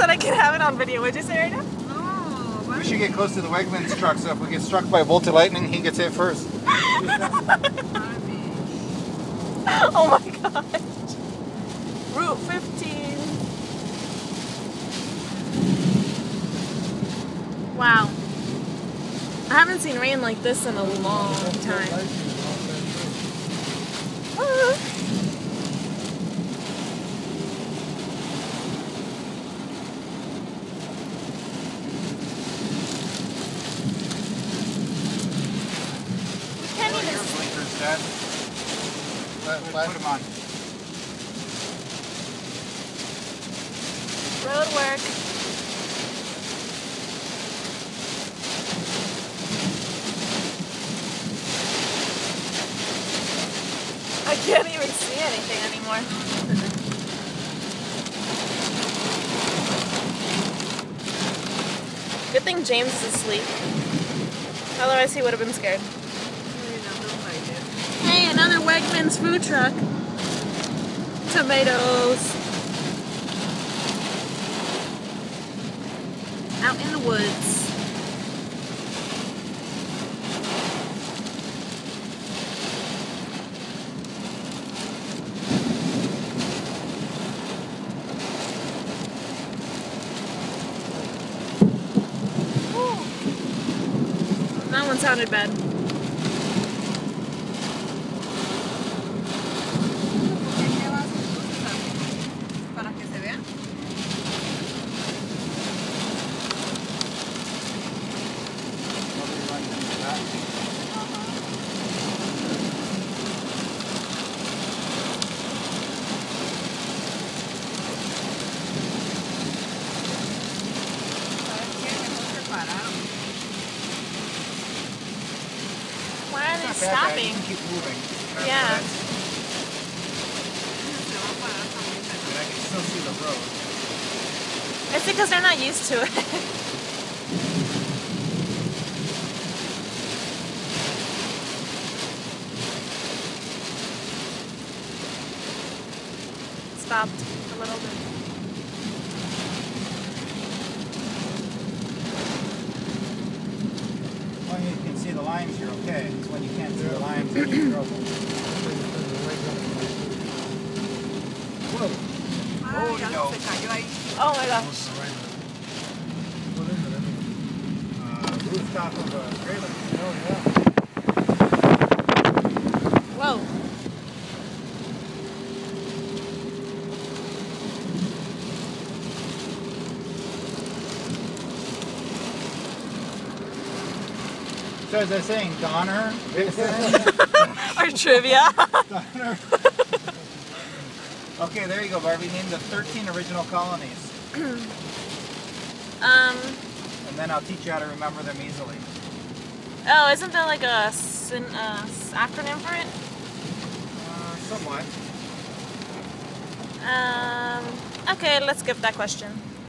that I can have it on video. What'd you say right now? No. We should get close to the Wegman's truck, so if we get struck by a bolt of lightning, he gets hit first. Oh my gosh. Route 15. Wow. I haven't seen rain like this in a long time. Can't even see. Blinkers, Dad. Put them on. Road work. I can't even see anything anymore. Good thing James is asleep. Otherwise he would have been scared. Hey, another Wegman's food truck. Tomatoes. Out in the woods. That one sounded bad. Why are they stopping? Keep moving. Yeah. But I can still see the road. It's because they're not used to it. Stopped a little bit. When you can see the lines, you're okay. It's when you can't see the lines, then you're in trouble. Whoa. Oh, no. Oh my gosh. Rooftop of a trailer. Oh, yeah. Whoa. So as I was saying, Donner, Vixen, Or trivia. Donner. Okay, there you go, Barbie. Name the 13 original colonies. And then I'll teach you how to remember them easily. Oh, isn't there like a acronym for it? Somewhat. Okay, let's skip that question.